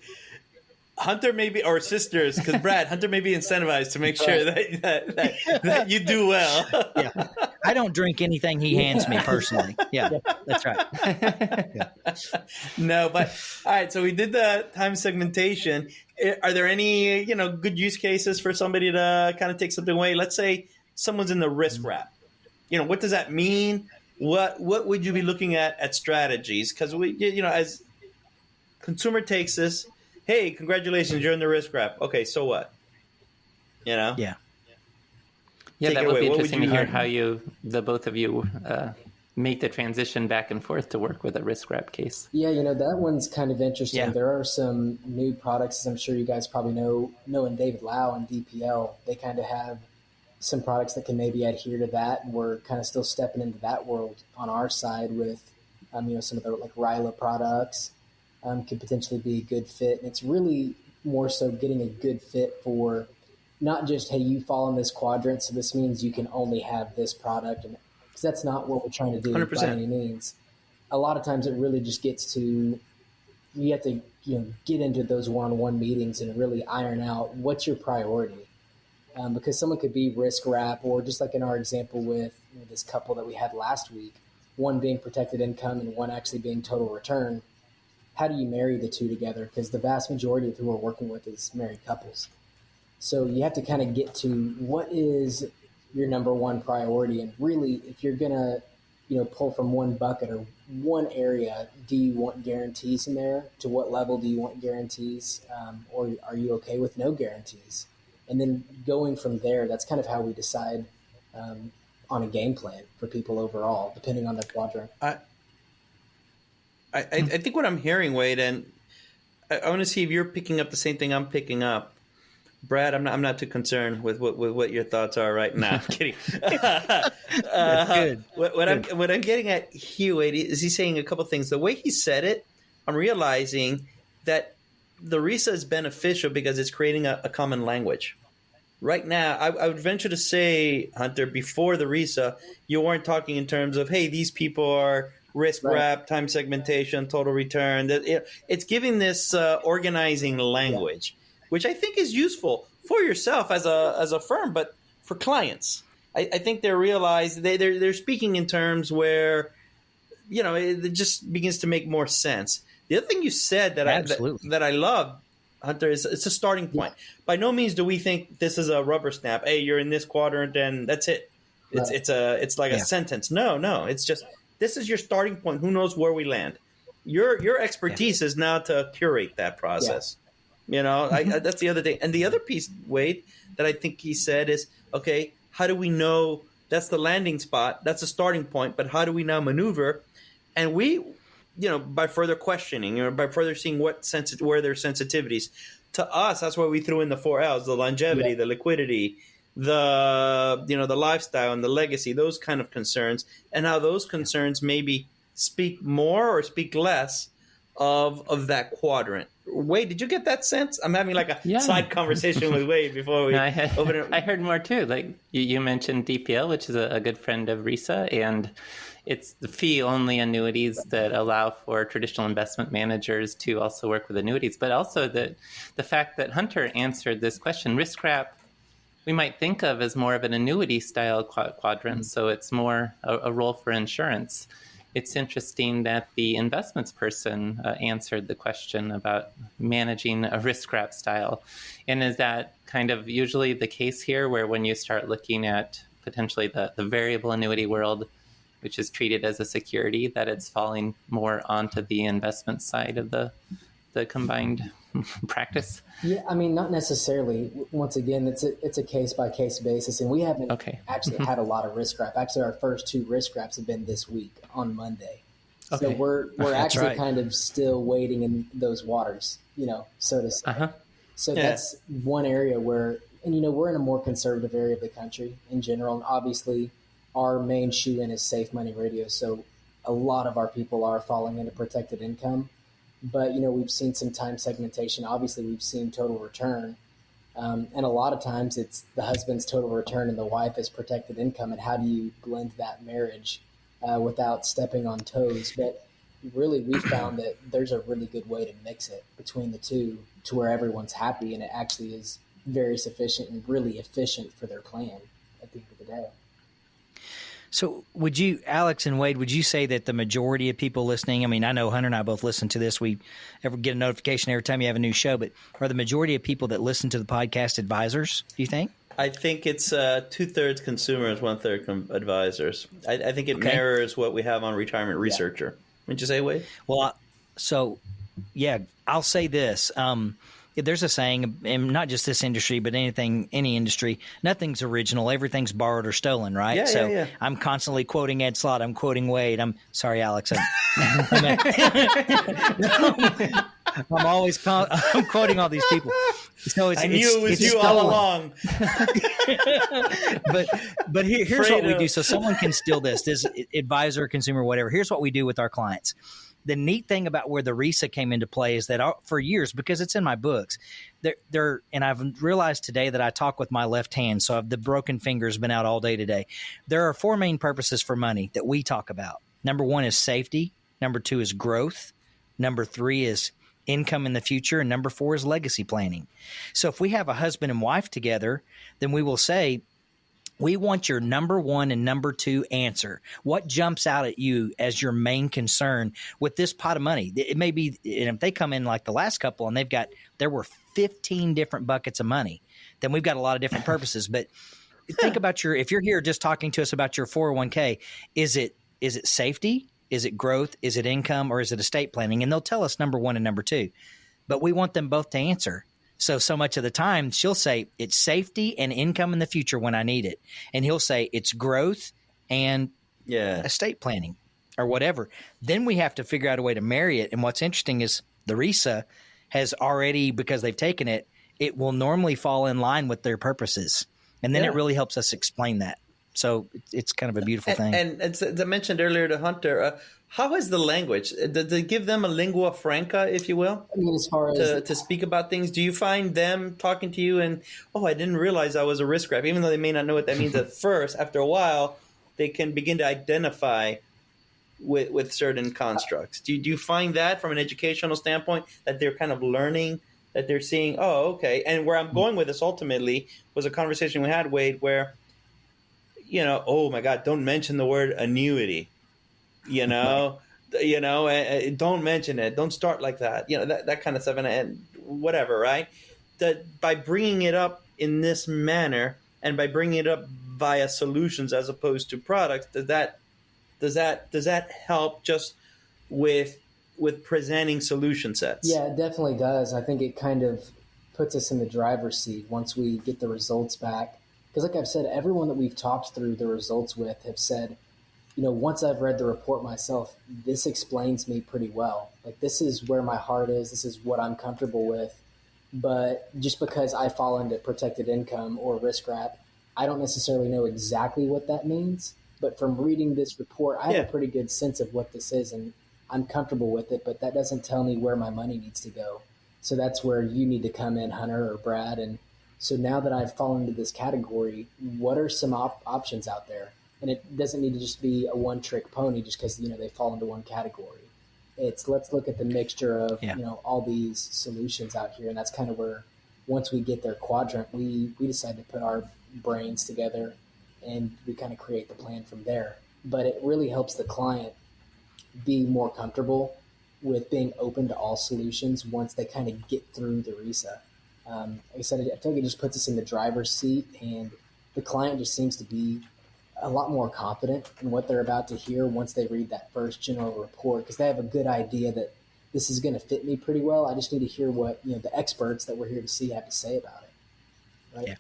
Hunter may be, or sisters, because Brad, Hunter may be incentivized to make sure that you do well. Yeah. I don't drink anything he hands me personally. Yeah, that's right. Yeah. No, but all right. So we did the time segmentation. Are there any, good use cases for somebody to kind of take something away? Let's say someone's in the risk wrap. What does that mean? What would you be looking at strategies? Because as consumer takes this, hey, congratulations, you're in the risk wrap. Okay, so what? Yeah. Yeah, Take that it would away. be What would interesting to you hear learn? how the both of you make the transition back and forth to work with a risk wrap case. Yeah, that one's kind of interesting. Yeah. There are some new products, as I'm sure you guys probably know in David Lau and DPL. They kind of have some products that can maybe adhere to that, and we're kind of still stepping into that world on our side with, some of the like RILA products could potentially be a good fit. And it's really more so getting a good fit for not just, hey, you fall in this quadrant, so this means you can only have this product, and because that's not what we're trying to do 100%. by any means. A lot of times it really just gets to, you have to get into those one-on-one meetings and really iron out what's your priority. Because someone could be risk wrap, or just like in our example with this couple that we had last week, one being protected income and one actually being total return. How do you marry the two together? Because the vast majority of who we're working with is married couples. So you have to kind of get to what is your number one priority. And really, if you're going to pull from one bucket or one area, do you want guarantees in there? To what level do you want guarantees? Or are you okay with no guarantees? And then going from there, that's kind of how we decide on a game plan for people overall, depending on their quadrant. I think what I'm hearing, Wade, and I want to see if you're picking up the same thing I'm picking up. Brad, I'm not too concerned with what your thoughts are right now. I'm kidding. Good. What I'm getting at here, Wade, is he's saying a couple things. The way he said it, I'm realizing that the RISA is beneficial because it's creating a common language. Right now, I would venture to say, Hunter, before the RISA, you weren't talking in terms of, hey, these people are risk wrap, time segmentation, total return. It's giving this organizing language, which I think is useful for yourself as a firm, but for clients. I think they realize they're speaking in terms where, it just begins to make more sense. The other thing you said that I love, Hunter, is it's a starting point. By no means do we think this is a rubber stamp. Hey, you're in this quadrant and that's it. It's like a sentence. No. It's just, this is your starting point. Who knows where we land? Your expertise is now to curate that process. Yeah. That's the other thing. And the other piece, Wade, that I think he said is, okay, how do we know that's the landing spot? That's a starting point. But how do we now maneuver? And we, by further questioning, by further seeing where their sensitivities. To us, that's why we threw in the 4 L's: the longevity, the liquidity, the lifestyle and the legacy, those kind of concerns, and how those concerns maybe speak more or speak less of that quadrant. Wade, did you get that sense? I'm having like a side conversation with Wade before we open it. I heard more too. Like you mentioned DPL, which is a good friend of RISA, and it's the fee-only annuities that allow for traditional investment managers to also work with annuities. But also the fact that Hunter answered this question, risk wrap, we might think of as more of an annuity-style quadrant, so it's more a role for insurance. It's interesting that the investments person answered the question about managing a risk wrap style. And is that kind of usually the case here, where when you start looking at potentially the variable annuity world, which is treated as a security, that it's falling more onto the investment side of the combined practice? Yeah, I mean, not necessarily. Once again, it's a case-by-case basis, and we haven't actually had a lot of risk wrap. Actually, our first 2 risk wraps have been this week on Monday. So we're actually kind of still wading in those waters, so to say. So that's one area where, and we're in a more conservative area of the country in general, and obviously our main shoe-in is Safe Money Radio, so a lot of our people are falling into protected income. But, we've seen some time segmentation. Obviously, we've seen total return. And a lot of times it's the husband's total return and the wife is protected income. And how do you blend that marriage without stepping on toes? But really, we found that there's a really good way to mix it between the two to where everyone's happy, and it actually is very sufficient and really efficient for their plan at the end of the day. So would you, Alex and Wade, would you say that the majority of people listening, I mean, I know Hunter and I both listen to this. We ever get a notification every time you have a new show, but are the majority of people that listen to the podcast advisors, do you think? I think it's 2/3 consumers, 1/3 advisors. I think it mirrors what we have on Retirement Researcher. Wouldn't you say, Wade? Well, I'll say this. There's a saying, and not just this industry, but any industry, nothing's original. Everything's borrowed or stolen, right? Yeah. I'm constantly quoting Ed Slott. I'm quoting Wade. I'm sorry, Alex. I'm always I'm quoting all these people. So I knew it was you stolen. all along. but here's what we do. So someone can steal this advisor, consumer, whatever. Here's what we do with our clients. The neat thing about where the RISA came into play is that for years, because it's in my books, and I've realized today that I talk with my left hand, so the broken finger's been out all day today. There are 4 main purposes for money that we talk about. Number 1 is safety. Number 2 is growth. Number 3 is income in the future. And number 4 is legacy planning. So if we have a husband and wife together, then we will say, we want your number 1 and number 2 answer. What jumps out at you as your main concern with this pot of money? It may be, and if they come in like the last couple and there were 15 different buckets of money, then we've got a lot of different purposes. But think about if you're here just talking to us about your 401k, is it safety? Is it growth? Is it income? Or is it estate planning? And they'll tell us number 1 and number 2, but we want them both to answer. So much of the time she'll say it's safety and income in the future when I need it. And he'll say it's growth and estate planning or whatever. Then we have to figure out a way to marry it. And what's interesting is the RISA has already, because they've taken it, it will normally fall in line with their purposes. And then it really helps us explain that. So it's kind of a beautiful thing. And as I mentioned earlier to Hunter, how is the language? Does it give them a lingua franca, if you will, I mean, as far as to speak about things? Do you find them talking to you and, I didn't realize I was a risk grab, even though they may not know what that means at first, after a while, they can begin to identify with certain constructs. Do you find that from an educational standpoint that they're kind of learning, that they're seeing, okay. And where I'm going with this ultimately was a conversation we had, Wade, where, oh my God, don't mention the word annuity, don't mention it. Don't start like that, that kind of stuff and whatever, right? That by bringing it up in this manner and by bringing it up via solutions as opposed to products, does that help just with presenting solution sets? Yeah, it definitely does. I think it kind of puts us in the driver's seat once we get the results back. Because like I've said, everyone that we've talked through the results with have said, once I've read the report myself, this explains me pretty well. Like, this is where my heart is. This is what I'm comfortable with. But just because I fall into protected income or risk wrap, I don't necessarily know exactly what that means. But from reading this report, I have a pretty good sense of what this is, and I'm comfortable with it. But that doesn't tell me where my money needs to go. So that's where you need to come in, Hunter or Brad, and so now that I've fallen into this category, what are some options out there? And it doesn't need to just be a one-trick pony just because, they fall into one category. It's let's look at the mixture of, all these solutions out here. And that's kind of where once we get their quadrant, we decide to put our brains together and we kind of create the plan from there. But it really helps the client be more comfortable with being open to all solutions once they kind of get through the RISA. Like I said, I feel like it just puts us in the driver's seat, and the client just seems to be a lot more confident in what they're about to hear once they read that first general report, because they have a good idea that this is going to fit me pretty well. I just need to hear what the experts that we're here to see have to say about it. Right? Yeah.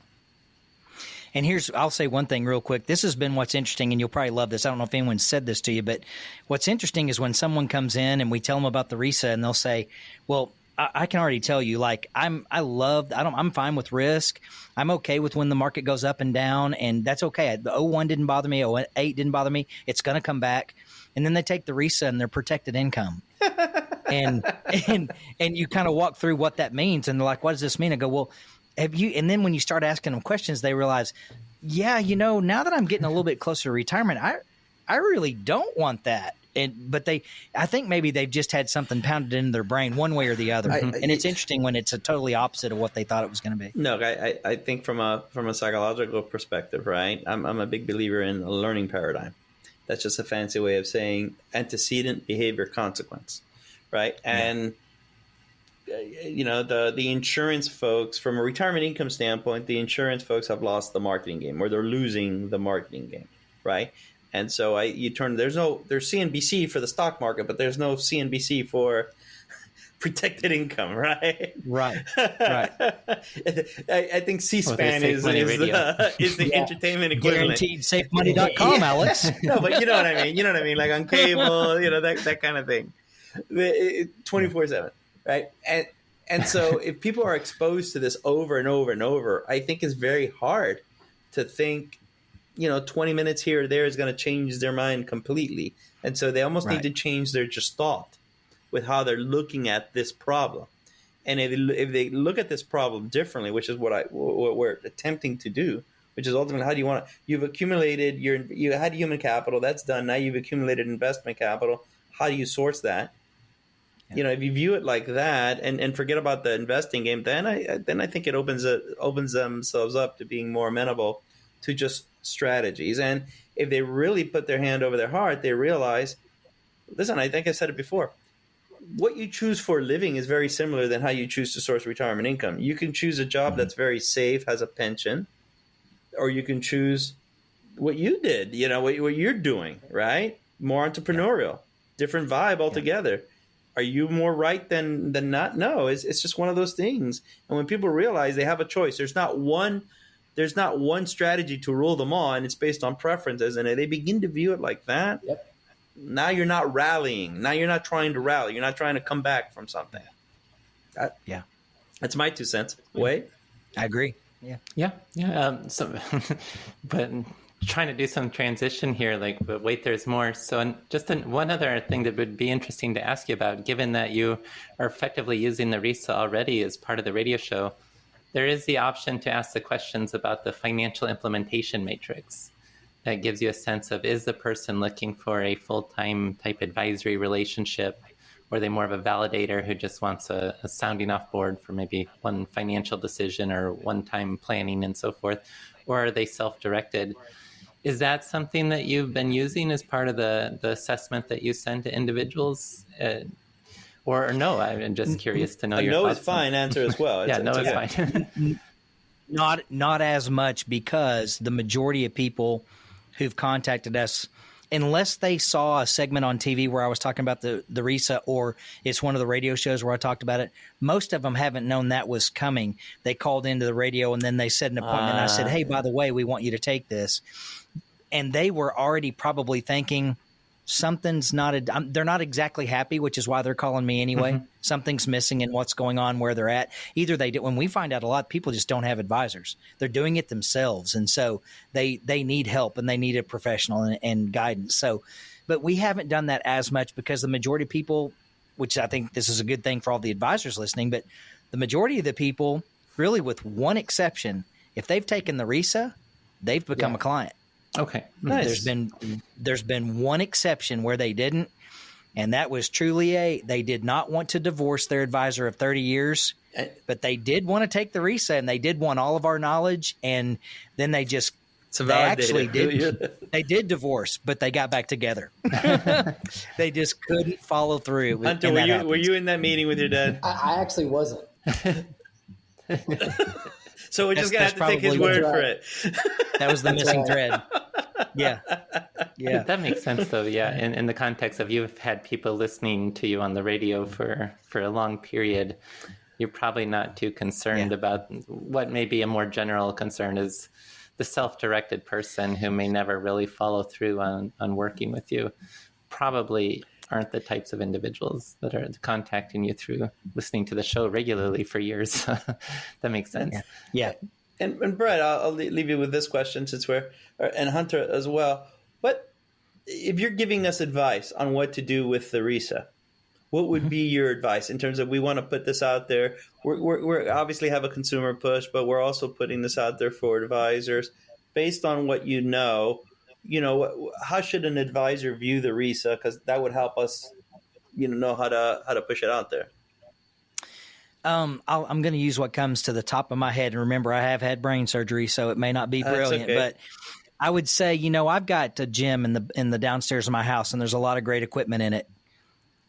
And I'll say one thing real quick. This has been what's interesting, and you'll probably love this. I don't know if anyone said this to you, but what's interesting is when someone comes in and we tell them about the RISA, and they'll say, well, I can already tell you, like, I'm fine with risk. I'm okay with when the market goes up and down, and that's okay. The 01 didn't bother me. 08 didn't bother me. It's going to come back. And then they take the RISA and their protected income. and you kind of walk through what that means. And they're like, what does this mean? I go, well, have you? And then when you start asking them questions, they realize, yeah, now that I'm getting a little bit closer to retirement, I really don't want that. But I think maybe they've just had something pounded into their brain one way or the other. And it's interesting when it's a totally opposite of what they thought it was going to be. No, I think from a psychological perspective, right? I'm a big believer in a learning paradigm. That's just a fancy way of saying antecedent behavior consequence, right? And the insurance folks, from a retirement income standpoint, the insurance folks have lost the marketing game, or they're losing the marketing game, right? And so there's CNBC for the stock market, but there's no CNBC for protected income, right? Right. I think C-SPAN is the entertainment equivalent. Guaranteed SafeMoney.com, Alex. No, but you know what I mean? Like on cable, that kind of thing. 24/7, right? And so if people are exposed to this over and over and over, I think it's very hard to think, 20 minutes here or there is going to change their mind completely. And so they almost need to change their gestalt with how they're looking at this problem. And if they look at this problem differently, which is what we're attempting to do, which is ultimately you've accumulated you had human capital, that's done. Now you've accumulated investment capital. How do you source that? Yeah. If you view it like that and forget about the investing game, then I think it opens themselves up to being more amenable to just strategies. And if they really put their hand over their heart, they realize, listen, I think I said it before, what you choose for a living is very similar than how you choose to source retirement income. You can choose a job that's very safe, has a pension, or you can choose what you did, what you're doing, right? More entrepreneurial, different vibe altogether. Are you more right than not? No, it's just one of those things. And when people realize they have a choice, there's not one strategy to rule them all, and it's based on preferences, and they begin to view it like that. Yep. Now you're not rallying. Now you're not trying to rally. You're not trying to come back from something. That's my 2 cents. Wade? I agree. Yeah. But trying to do some transition here, but wait, there's more. So one other thing that would be interesting to ask you about, given that you are effectively using the RISA already as part of the radio show, there is the option to ask the questions about the financial implementation matrix. That gives you a sense of, is the person looking for a full-time type advisory relationship, or are they more of a validator who just wants a sounding off board for maybe one financial decision or one-time planning and so forth, or are they self-directed? Is that something that you've been using as part of the assessment that you send to individuals? Or no? I'm just curious to know your thoughts. No is fine answer as well. No is fine. Not as much, because the majority of people who've contacted us, unless they saw a segment on TV where I was talking about the RISA, or it's one of the radio shows where I talked about it, most of them haven't known that was coming. They called into the radio and then they set an appointment. And I said, hey, by the way, we want you to take this. And they were already probably thinking something's they're not exactly happy, which is why they're calling me anyway. Mm-hmm. Something's missing in what's going on where they're at. Either they do, when we find out a lot of people just don't have advisors, they're doing it themselves. And so they need help and they need a professional and guidance. So, but we haven't done that as much, because the majority of people, which I think this is a good thing for all the advisors listening, but the majority of the people, really with one exception, if they've taken the RISA, they've become a client. Okay. Nice. There's been one exception where they didn't, and that was truly they did not want to divorce their advisor of 30 years, but they did want to take the RISA, and they did want all of our knowledge, and then they did divorce, but they got back together. They just couldn't follow through. Hunter, were you in that meeting with your dad? I actually wasn't. So we're just going to have to take his word for it. That was the missing thread. Yeah. That makes sense, though. Yeah. In the context of, you've had people listening to you on the radio for a long period, you're probably not too concerned about what may be a more general concern is the self-directed person who may never really follow through on working with you. Probably aren't the types of individuals that are contacting you through listening to the show regularly for years. That makes sense. Yeah. And Brett, I'll leave you with this question, since and Hunter as well. What if you're giving us advice on what to do with the RISA? what would be your advice in terms of, we want to put this out there? We're obviously have a consumer push, but we're also putting this out there for advisors. Based on what how should an advisor view the RISA? Because that would help us, know how to push it out there. I'm going to use what comes to the top of my head. And remember, I have had brain surgery, so it may not be brilliant. Okay. But I would say, I've got a gym in the downstairs of my house, and there's a lot of great equipment in it.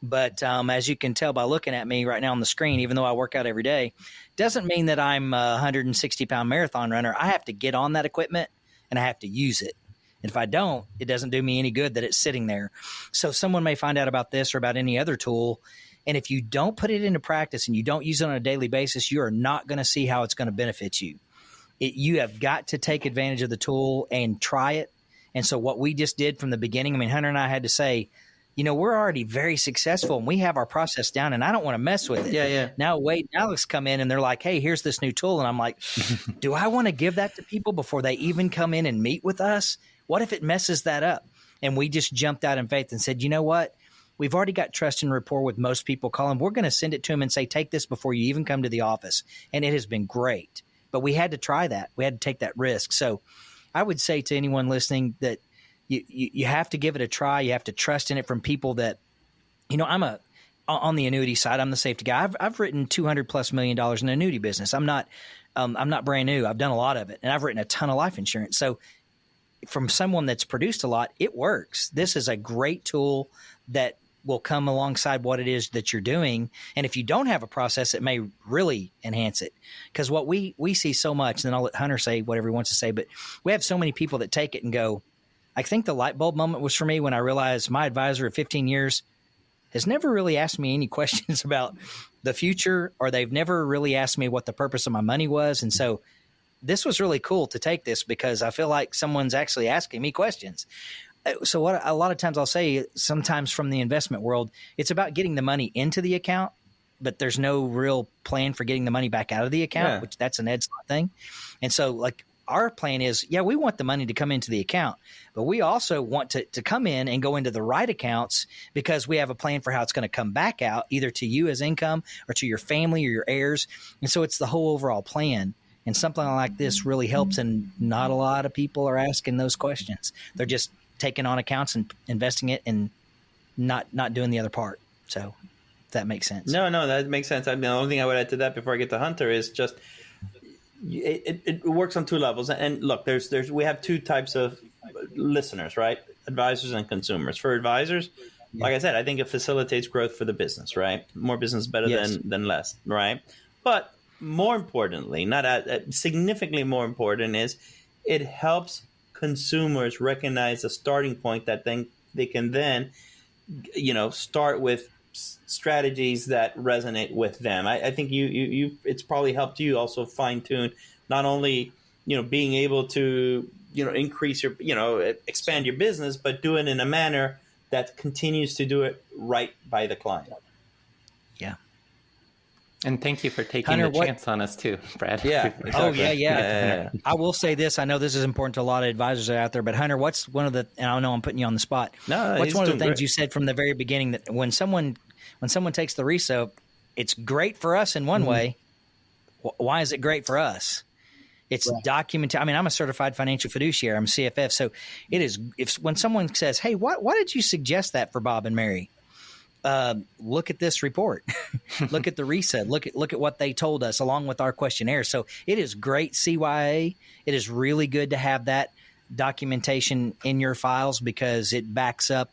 But as you can tell by looking at me right now on the screen, even though I work out every day, doesn't mean that I'm a 160-pound marathon runner. I have to get on that equipment, and I have to use it. And if I don't, it doesn't do me any good that it's sitting there. So someone may find out about this or about any other tool, and if you don't put it into practice and you don't use it on a daily basis, you are not going to see how it's going to benefit you. You have got to take advantage of the tool and try it. And so what we just did from the beginning, Hunter and I had to say, we're already very successful and we have our process down, and I don't want to mess with it. Yeah. Now Wade and Alex come in and they're like, hey, here's this new tool. And I'm like, do I want to give that to people before they even come in and meet with us? What if it messes that up? And we just jumped out in faith and said, you know what? We've already got trust and rapport with most people, Colin. We're going to send it to them and say, take this before you even come to the office. And it has been great. But we had to try that. We had to take that risk. So I would say to anyone listening that you have to give it a try. You have to trust in it from people that, I'm on the annuity side, I'm the safety guy. I've written $200+ million in the annuity business. I'm not brand new. I've done a lot of it, and I've written a ton of life insurance. So from someone that's produced a lot, it works. This is a great tool that will come alongside what it is that you're doing. And if you don't have a process, it may really enhance it. Because what we see so much, and then I'll let Hunter say whatever he wants to say, but we have so many people that take it and go, I think the light bulb moment was for me when I realized my advisor of 15 years has never really asked me any questions about the future, or they've never really asked me what the purpose of my money was. And so this was really cool to take this because I feel like someone's actually asking me questions. So what a lot of times I'll say, sometimes from the investment world, it's about getting the money into the account, but there's no real plan for getting the money back out of the account, which that's an Ed Slott thing. And so like our plan is, we want the money to come into the account, but we also want to come in and go into the right accounts because we have a plan for how it's going to come back out, either to you as income or to your family or your heirs. And so it's the whole overall plan. And something like this really helps, and not a lot of people are asking those questions. They're just taking on accounts and investing it and not doing the other part. So if that makes sense. No, that makes sense. I mean, the only thing I would add to that before I get to Hunter is just it works on two levels. And look, we have two types of listeners, right? Advisors and consumers. For advisors, like I said, I think it facilitates growth for the business, right? More business better than less, right? But more importantly, significantly more important, is it helps consumers recognize a starting point that then they can then, start with strategies that resonate with them. I think it's probably helped you also fine tune not only, being able to, increase your, expand your business, but do it in a manner that continues to do it right by the client. Yeah. And thank you for taking Hunter, the chance on us too, Brad. Yeah. Exactly. Oh, yeah. I will say this. I know this is important to a lot of advisors out there, but Hunter, what's one of the, and I know I'm putting you on the spot. No, what's one of the things great. you said from the very beginning, that when someone takes the RISA, it's great for us in one way. Why is it great for us? It's documented. I mean, I'm a certified financial fiduciary. I'm a CFF. So it is, when someone says, hey, why did you suggest that for Bob and Mary? Look at this report. Look at the RISA. Look at what they told us along with our questionnaire. So it is great CYA. It is really good to have that documentation in your files because it backs up,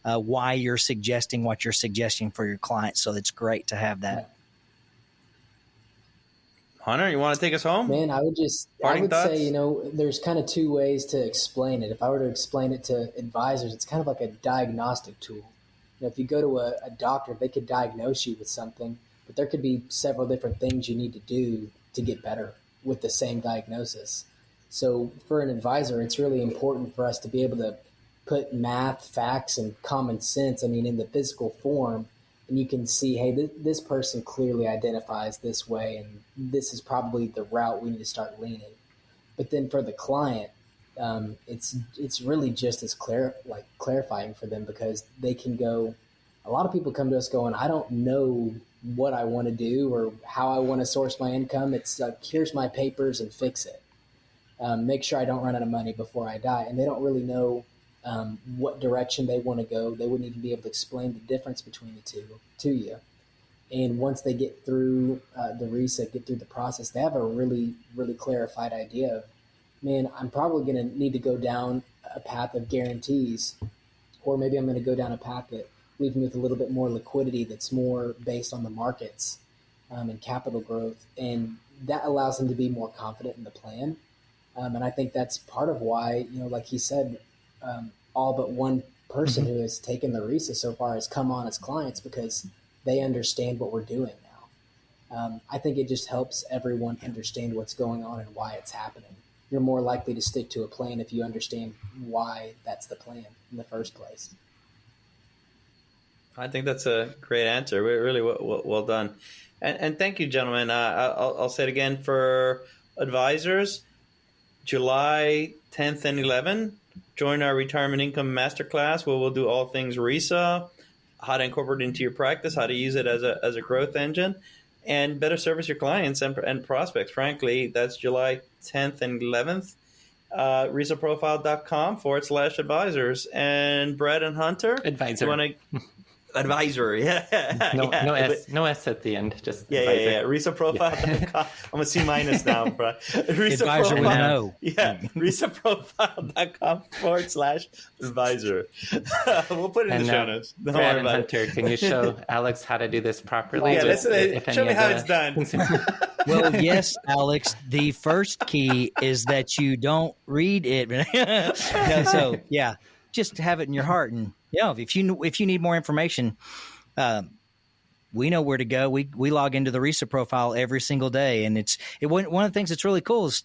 why you're suggesting what you're suggesting for your clients. So it's great to have that. Hunter, you want to take us home? Man, I would thoughts? say, there's kind of two ways to explain it. If I were to explain it to advisors, it's kind of like a diagnostic tool. If you go to a doctor, they could diagnose you with something, but there could be several different things you need to do to get better with the same diagnosis. So for an advisor, it's really important for us to be able to put math, facts, and common sense, in the physical form, and you can see, hey, this person clearly identifies this way, and this is probably the route we need to start leaning. But then for the client, it's really just as clarifying for them because they can go, a lot of people come to us going, I don't know what I want to do or how I want to source my income. It's like, here's my papers and fix it. Make sure I don't run out of money before I die. And they don't really know what direction they want to go. They wouldn't even be able to explain the difference between the two to you. And once they get through the RISA, get through the process, they have a really, really clarified idea of, man, I'm probably going to need to go down a path of guarantees, or maybe I'm going to go down a path that leaves me with a little bit more liquidity that's more based on the markets and capital growth. And that allows them to be more confident in the plan. And I think that's part of why, like he said, all but one person who has taken the RISA so far has come on as clients because they understand what we're doing now. I think it just helps everyone understand what's going on and why it's happening. You're more likely to stick to a plan if you understand why that's the plan in the first place. I think that's a great answer. Really well done. And thank you, gentlemen. I'll say it again for advisors. July 10th and 11th, join our Retirement Income Masterclass where we'll do all things RISA, how to incorporate it into your practice, how to use it as a growth engine, and better service your clients and prospects. Frankly, that's July 10th and 11th. risaprofile.com/advisors. And Brad and Hunter, Advisor. Advisor, yeah. No S at the end, just yeah. risaprofile.com. I'm a C- now, bro. Advisor, we know. Yeah, risaprofile.com/advisor. We'll put it in the show notes. Don't Brad worry and about Hunter, it. can you show Alex how to do this properly? Yeah, show me how it's done. Well, yes, Alex, the first key is that you don't read it. So, yeah, just have it in your heart. And if you need more information, we know where to go. We log into the RISA profile every single day, and one of the things that's really cool is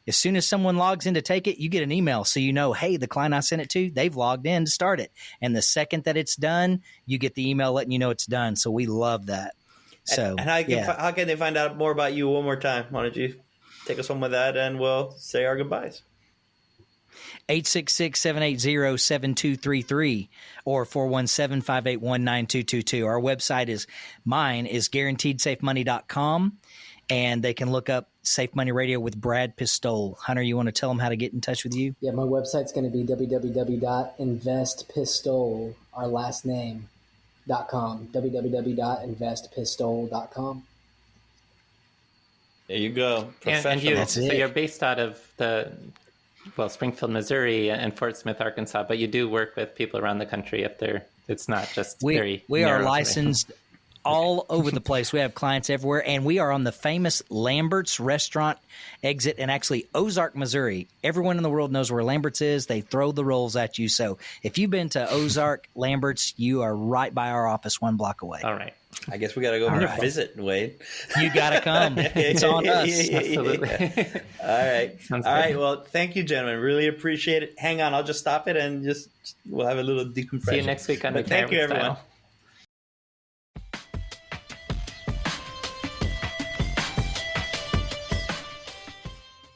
as soon as someone logs in to take it, you get an email, so hey, the client I sent it to, they've logged in to start it, and the second that it's done, you get the email letting you know it's done. So we love that. So and how can they find out more about you one more time? Why don't you take us home with that, and we'll say our goodbyes. 866-780-7233 or 417-581-9222. Our website is guaranteedsafemoney.com, and they can look up Safe Money Radio with Brad Pistole. Hunter, you want to tell them how to get in touch with you? Yeah, my website's going to be www.investpistole, our last name, .com, www.investpistole.com. There you go. Professional. So you're based out of Springfield, Missouri, and Fort Smith, Arkansas, but you do work with people around the country if it's not just we are licensed all over the place. We have clients everywhere, and we are on the famous Lambert's restaurant exit in actually Ozarks, Missouri. Everyone in the world knows where Lambert's is. They throw the rolls at you. So if you've been to Ozarks, Lambert's, you are right by our office, 1 block away. All right. I guess we got to go visit, Wade. You got to come. It's on us. Absolutely. All right. Sounds All good. right. Well, thank you, gentlemen. Really appreciate it. Hang on. I'll just stop it and we'll have a little decompression. See you next week on But thank you, Retirement everyone. Style.